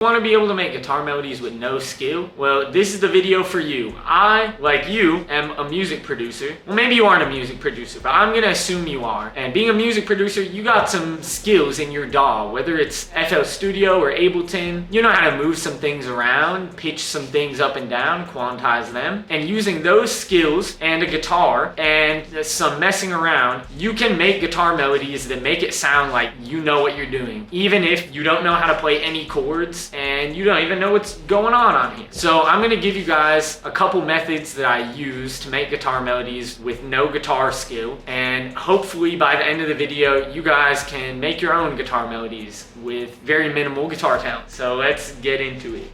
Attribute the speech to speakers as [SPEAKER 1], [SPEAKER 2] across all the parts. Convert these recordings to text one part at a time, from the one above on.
[SPEAKER 1] Want to be able to make guitar melodies with no skill? Well, this is the video for you. I, like you, am a music producer. Well, maybe you aren't a music producer, but I'm gonna assume you are. And being a music producer, you got some skills in your DAW, whether it's FL Studio or Ableton. You know how to move some things around, pitch some things up and down, quantize them. And using those skills and a guitar and some messing around, you can make guitar melodies that make it sound like you know what you're doing, even if you don't know how to play any chords and you don't even know what's going on here. So I'm gonna give you guys a couple methods that I use to make guitar melodies with no guitar skill, and hopefully by the end of the video you guys can make your own guitar melodies with very minimal guitar talent. So let's get into it.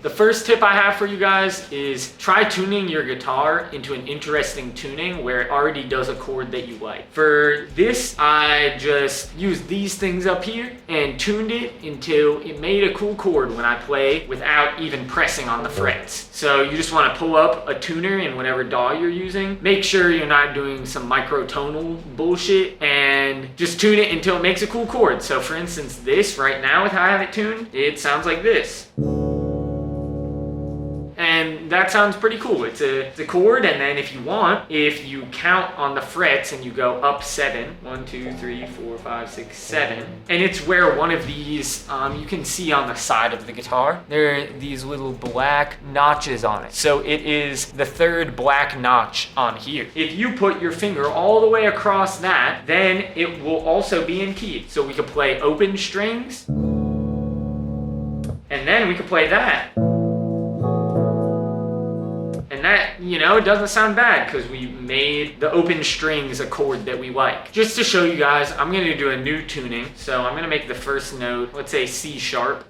[SPEAKER 1] The first tip I have for you guys is try tuning your guitar into an interesting tuning where it already does a chord that you like. For this, I just used these things up here and tuned it until it made a cool chord when I play without even pressing on the frets. So you just want to pull up a tuner in whatever DAW you're using. Make sure you're not doing some microtonal bullshit and just tune it until it makes a cool chord. So for instance, this right now with how I have it tuned, it sounds like this. And that sounds pretty cool. It's a chord, and then if you want, if you count on the frets and you go up 7, 1, 2, 3, 4, 5, 6, 7, and it's where one of these, you can see on the side of the guitar, there are these little black notches on it. So it is the third black notch on here. If you put your finger all the way across that, then it will also be in key. So we could play open strings, and then we could play that. And that, you know, it doesn't sound bad because we made the open strings a chord that we like. Just to show you guys, I'm going to do a new tuning. So I'm going to make the first note, let's say C sharp.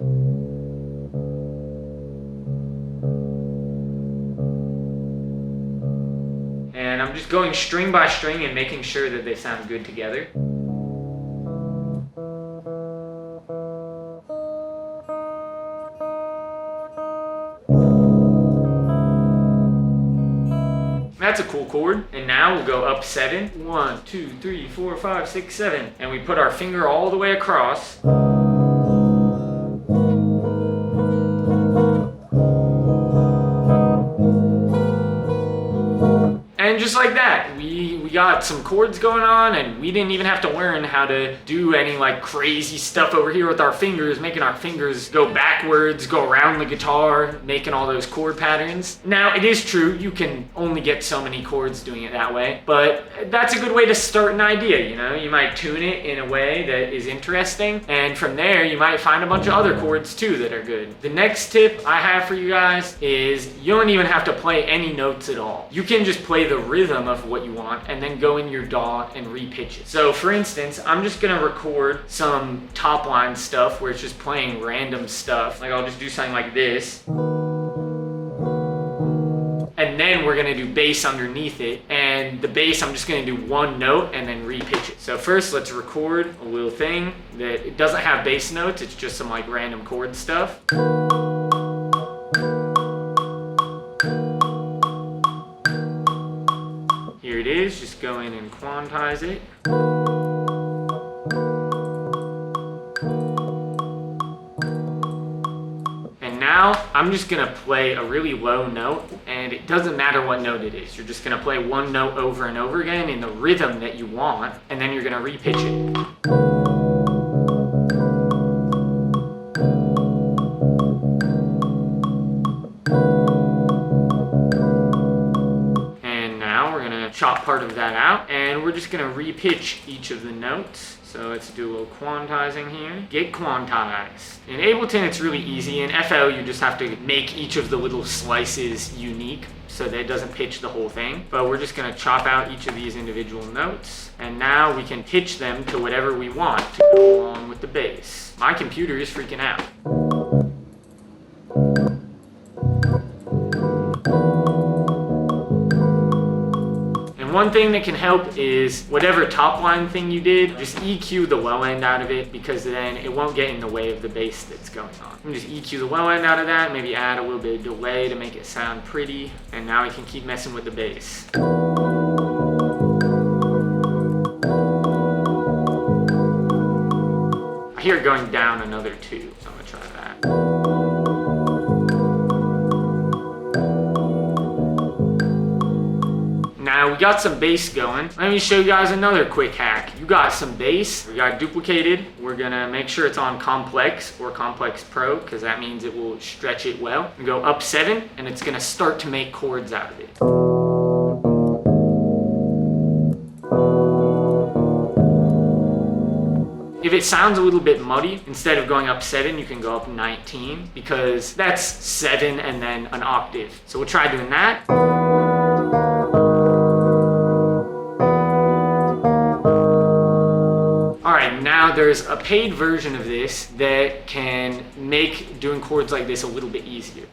[SPEAKER 1] And I'm just going string by string and making sure that they sound good together. That's a cool chord. And now we'll go up 7. 1, 2, 3, 4, 5, 6, 7. And we put our finger all the way across. And just like that, we got some chords going on, and we didn't even have to learn how to do any like crazy stuff over here with our fingers, making our fingers go backwards, go around the guitar, making all those chord patterns. Now, it is true, you can only get so many chords doing it that way, but that's a good way to start an idea, you know? You might tune it in a way that is interesting, and from there, you might find a bunch of other chords too that are good. The next tip I have for you guys is you don't even have to play any notes at all. You can just play the rhythm of what you want and then go in your DAW and repitch it. So for instance, I'm just gonna record some top line stuff where it's just playing random stuff. Like I'll just do something like this. And then we're gonna do bass underneath it. And the bass, I'm just gonna do one note and then repitch it. So first, let's record a little thing that it doesn't have bass notes, it's just some like random chord stuff. Here it is, just go in and quantize it. And now I'm just gonna play a really low note, and it doesn't matter what note it is. You're just gonna play one note over and over again in the rhythm that you want, and then you're gonna repitch it. Chop part of that out, and we're just gonna repitch each of the notes. So let's do a little quantizing here. Get quantized. In Ableton, it's really easy. In FL, you just have to make each of the little slices unique so that it doesn't pitch the whole thing. But we're just gonna chop out each of these individual notes, and now we can pitch them to whatever we want to go along with the bass. My computer is freaking out. One thing that can help is whatever top line thing you did, just EQ the low end out of it, because then it won't get in the way of the bass that's going on. You can just EQ the low end out of that, maybe add a little bit of delay to make it sound pretty, and now we can keep messing with the bass. hear it going down another 2. So I'm gonna try that. Now we got some bass going. Let me show you guys another quick hack. You got some bass, we got duplicated. We're gonna make sure it's on complex or complex pro, because that means it will stretch it well. We go up 7 and it's gonna start to make chords out of it. If it sounds a little bit muddy, instead of going up 7, you can go up 19, because that's 7 and then an octave. So we'll try doing that. Alright, now there's a paid version of this that can make doing chords like this a little bit easier.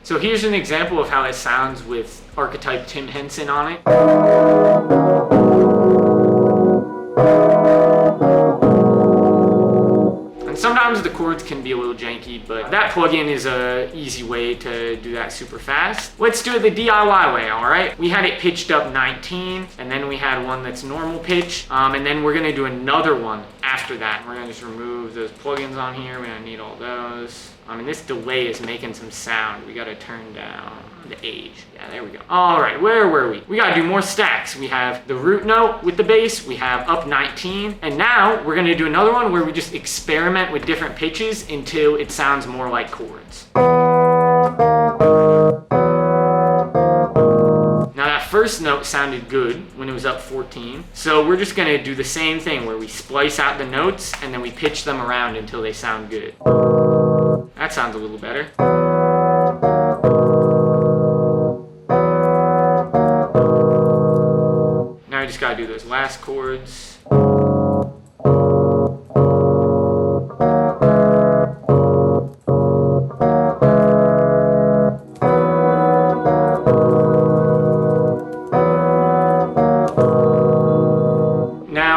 [SPEAKER 1] So here's an example of how it sounds with archetype Tim Henson on it. And sometimes the chords can be a little janky, but that plugin is an easy way to do that super fast. Let's do it the DIY way, all right? We had it pitched up 19, and then we had one that's normal pitch, and then we're gonna do another one after that. We're gonna just remove those plugins on here. We don't need all those. And this delay is making some sound. We gotta turn down the age. Yeah, there we go. All right, where were we? We gotta do more stacks. We have the root note with the bass, we have up 19, and now we're gonna do another one where we just experiment with different pitches until it sounds more like chords. Now that first note sounded good when it was up 14, so we're just gonna do the same thing where we splice out the notes and then we pitch them around until they sound good. That sounds a little better. Now I just gotta do those last chords.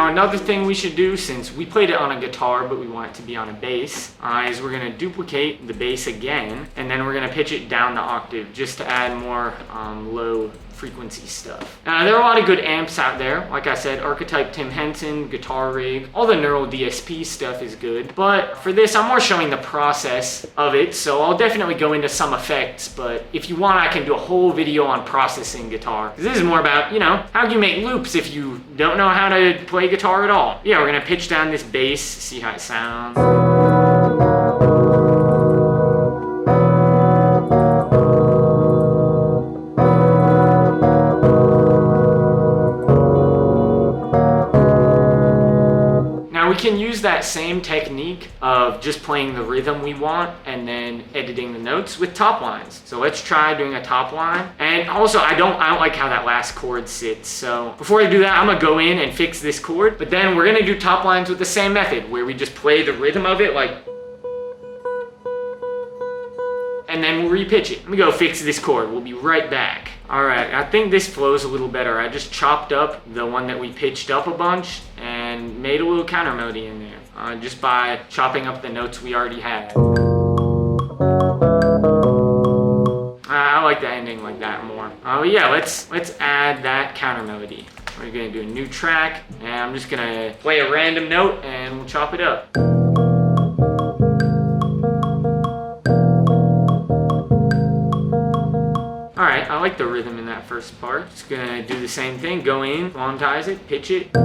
[SPEAKER 1] Another thing we should do, since we played it on a guitar but we want it to be on a bass, is we're going to duplicate the bass again, and then we're going to pitch it down the octave just to add more low frequency stuff. Now there are a lot of good amps out there. Like I said, archetype Tim Henson, Guitar Rig, all the neural DSP stuff is good, but for this I'm more showing the process of it, so I'll definitely go into some effects, but if you want I can do a whole video on processing guitar. This is more about, you know, how do you make loops if you don't know how to play guitar at all. Yeah, we're gonna pitch down this bass, see how it sounds. We can use that same technique of just playing the rhythm we want and then editing the notes with top lines. So let's try doing a top line. And also I don't like how that last chord sits. So before I do that, I'm gonna go in and fix this chord, but then we're gonna do top lines with the same method where we just play the rhythm of it like, and then we'll repitch it. Let me go fix this chord. We'll be right back. All right, I think this flows a little better. I just chopped up the one that we pitched up a bunch and made a little counter melody in there just by chopping up the notes we already had. I like the ending like that more. Yeah, let's add that counter melody. We're gonna do a new track, and I'm just gonna play a random note and we'll chop it up. Alright, I like the rhythm in that first part. Just gonna do the same thing, go in, quantize it, pitch it.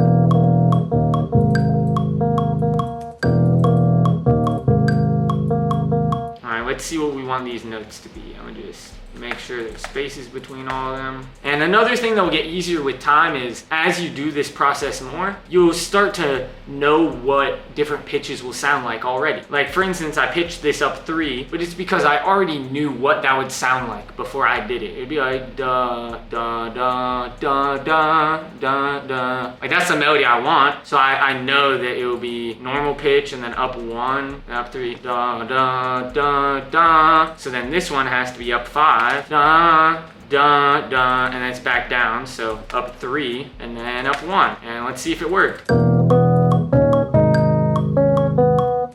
[SPEAKER 1] Alright, let's see what we want these notes to be. I'm gonna just make sure there's spaces between all of them. And another thing that will get easier with time is as you do this process more, you'll start to know what different pitches will sound like already. Like for instance, I pitched this up 3, but it's because I already knew what that would sound like before I did it. It'd be like da da da da da da da. Like that's the melody I want, so I know that it will be normal pitch and then up 1, up 3, da da da da. So then this one has to be up 5. Da, da, da, and then it's back down, so up 3, and then up 1, and let's see if it worked.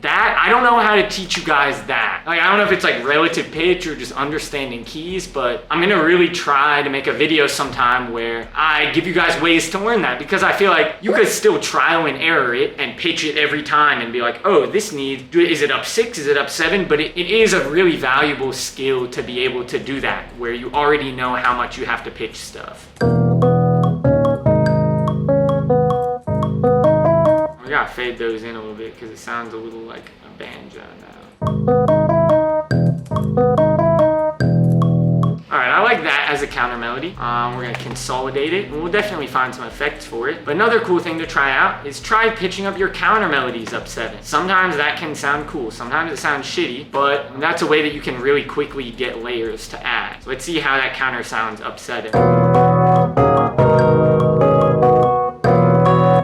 [SPEAKER 1] That, I don't know how to teach you guys that. Like, I don't know if it's like relative pitch or just understanding keys, but I'm gonna really try to make a video sometime where I give you guys ways to learn that, because I feel like you could still trial and error it and pitch it every time and be like, oh, this needs, is it up 6, is it up 7? But it is a really valuable skill to be able to do that, where you already know how much you have to pitch stuff. We gotta fade those in a little bit because it sounds a little like a banjo now. Alright, I like that as a counter melody. We're gonna consolidate it, and we'll definitely find some effects for it. But another cool thing to try out is try pitching up your counter melodies up 7. Sometimes that can sound cool, sometimes it sounds shitty, but that's a way that you can really quickly get layers to add. So let's see how that counter sounds up 7.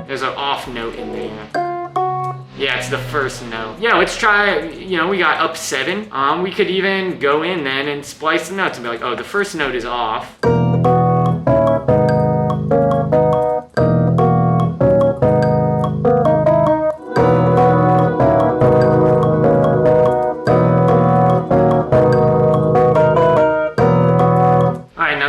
[SPEAKER 1] There's an off note in there. Yeah, it's the first note. Yeah, let's try, we got up 7. We could even go in then and splice the notes and be like, oh, the first note is off.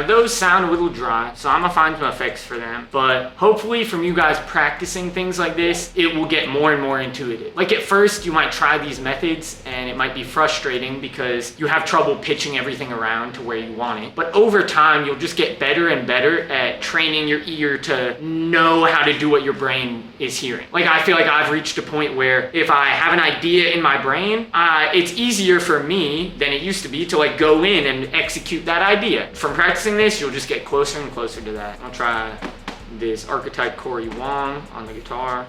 [SPEAKER 1] Those sound a little dry, so I'm gonna find some effects for them. But hopefully from you guys practicing things like this, it will get more and more intuitive. Like at first, you might try these methods and it might be frustrating because you have trouble pitching everything around to where you want it. But over time, you'll just get better and better at training your ear to know how to do what your brain is hearing. Like I feel like I've reached a point where if I have an idea in my brain, it's easier for me than it used to be to like go in and execute that idea. From practicing this, you'll just get closer and closer to that. I'll try this archetype Corey Wong on the guitar.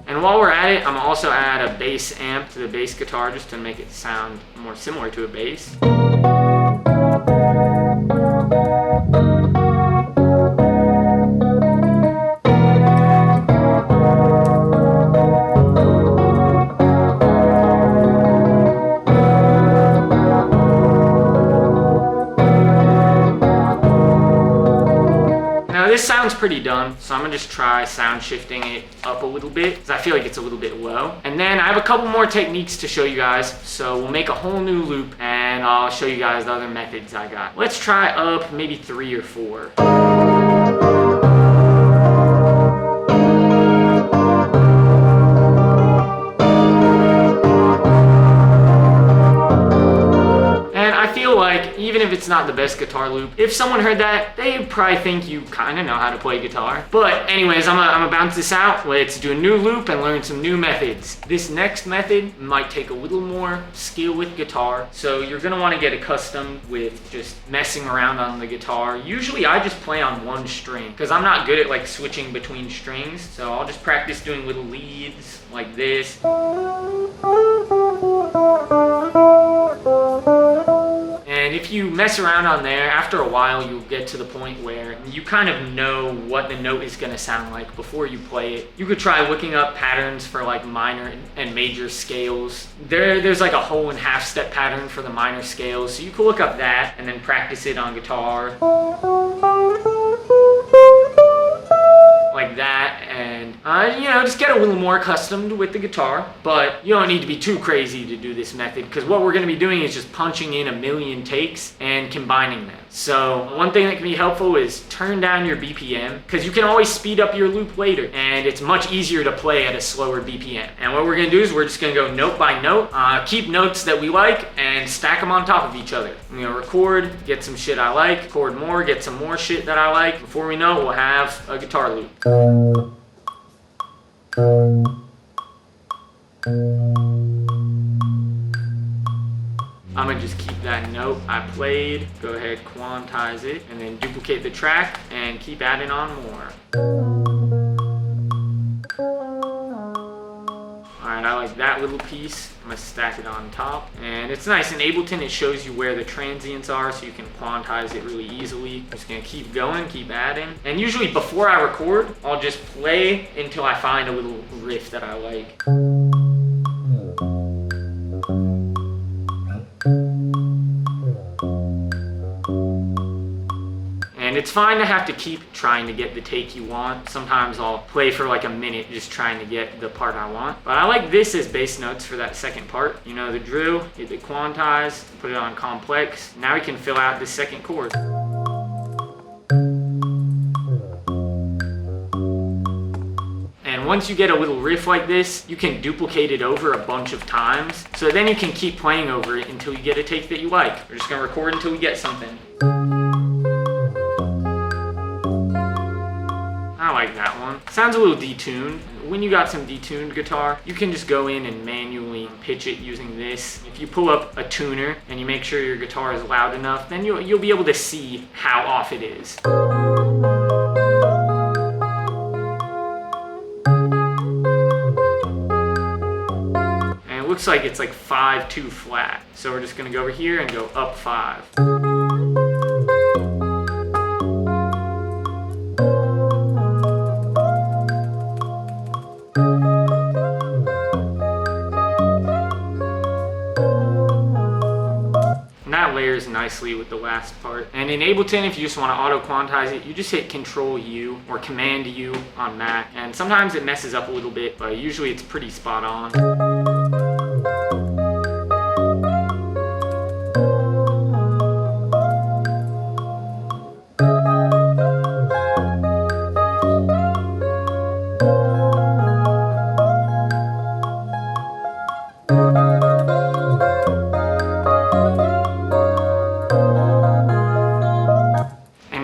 [SPEAKER 1] And while we're at it, I'm gonna also add a bass amp to the bass guitar just to make it sound more similar to a bass. This sounds pretty done, so I'm gonna just try sound shifting it up a little bit because I feel like it's a little bit low. And then I have a couple more techniques to show you guys, so we'll make a whole new loop and I'll show you guys the other methods I got. Let's try up maybe 3 or 4. Even if it's not the best guitar loop, if someone heard that, they'd probably think you kind of know how to play guitar. But anyways, I'm gonna bounce this out. Let's do a new loop and learn some new methods. This next method might take a little more skill with guitar, so you're gonna want to get accustomed with just messing around on the guitar. Usually I just play on one string because I'm not good at like switching between strings, so I'll just practice doing little leads like this. And if you mess around on there, after a while you'll get to the point where you kind of know what the note is going to sound like before you play it. You could try looking up patterns for like minor and major scales. There's like a whole and half step pattern for the minor scales, so you could look up that and then practice it on guitar. Like that, and just get a little more accustomed with the guitar. But you don't need to be too crazy to do this method, because what we're going to be doing is just punching in a million takes and combining them. So one thing that can be helpful is turn down your BPM, because you can always speed up your loop later, and it's much easier to play at a slower BPM. And what we're going to do is we're just going to go note by note, keep notes that we like, and stack them on top of each other. I'm going to record, get some shit I like, record more, get some more shit that I like. Before we know it, we'll have a guitar loop. I'm gonna just keep that note I played, go ahead, quantize it, and then duplicate the track and keep adding on more. Alright, I like that little piece. I'm gonna stack it on top. And it's nice, in Ableton it shows you where the transients are so you can quantize it really easily. I'm just gonna keep going, keep adding. And usually before I record, I'll just play until I find a little riff that I like. And it's fine to have to keep trying to get the take you want. Sometimes I'll play for like a minute just trying to get the part I want. But I like this as bass notes for that second part. You know the drill, hit the quantize, put it on complex. Now we can fill out the second chord. And once you get a little riff like this, you can duplicate it over a bunch of times. So then you can keep playing over it until you get a take that you like. We're just gonna record until we get something. I like that one. Sounds a little detuned. When you got some detuned guitar, you can just go in and manually pitch it using this. If you pull up a tuner and you make sure your guitar is loud enough, then you'll be able to see how off it is. And it looks like it's like 5-2 flat. So we're just gonna go over here and go up 5. Layers nicely with the last part. And in Ableton, if you just want to auto quantize it, you just hit Control U or Command U on Mac. And sometimes it messes up a little bit, but usually it's pretty spot on.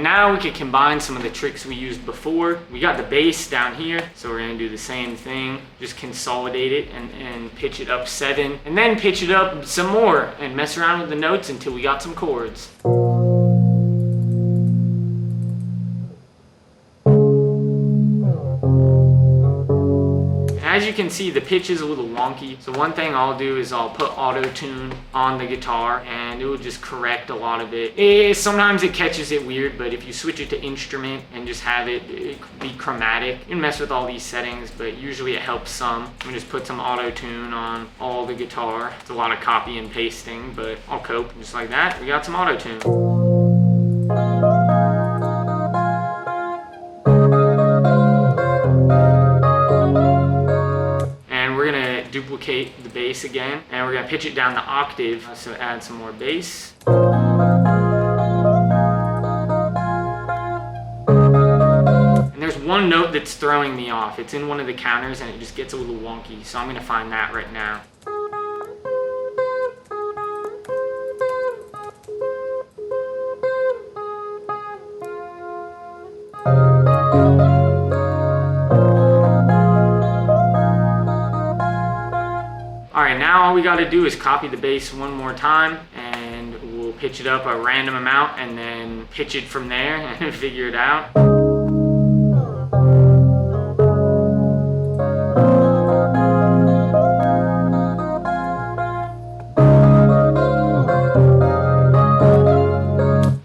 [SPEAKER 1] Now we could combine some of the tricks we used before. We got the bass down here, so we're gonna do the same thing. Just consolidate it and pitch it up 7, and then pitch it up some more and mess around with the notes until we got some chords. As you can see, the pitch is a little wonky. So one thing I'll do is I'll put auto-tune on the guitar and it will just correct a lot of it. Sometimes it catches it weird, but if you switch it to instrument and just have it be chromatic, you can mess with all these settings, but usually it helps some. I'm gonna just put some auto-tune on all the guitar. It's a lot of copy and pasting, but I'll cope just like that. We got some auto-tune. Duplicate the bass again, and we're gonna pitch it down the octave, so add some more bass. And there's one note that's throwing me off. It's in one of the counters and it just gets a little wonky, so I'm gonna find that right now. Alright, now all we gotta do is copy the bass one more time and we'll pitch it up a random amount and then pitch it from there and figure it out.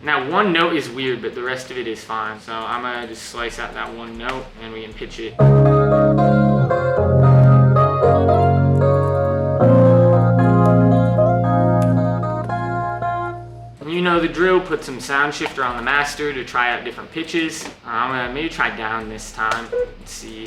[SPEAKER 1] Now one note is weird, but the rest of it is fine. So I'm gonna just slice out that one note and we can pitch it. You know the drill, put some sound shifter on the master to try out different pitches. I'm gonna maybe try down this time. Let's see.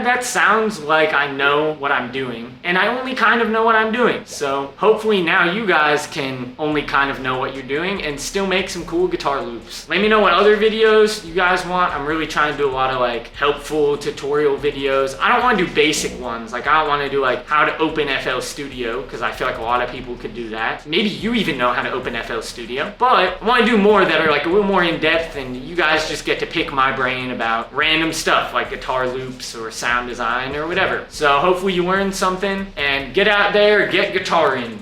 [SPEAKER 1] That sounds like I know what I'm doing, and I only kind of know what I'm doing. So hopefully now you guys can only kind of know what you're doing and still make some cool guitar loops. Let me know what other videos you guys want. I'm really trying to do a lot of like helpful tutorial videos. I don't want to do basic ones. Like I don't want to do like how to open FL Studio, because I feel like a lot of people could do that. Maybe you even know how to open FL Studio, but I want to do more that are like a little more in depth, and you guys just get to pick my brain about random stuff like guitar loops or sound design or whatever. So hopefully you learned something, and get out there, get guitaring.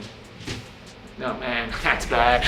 [SPEAKER 1] No man, that's bad.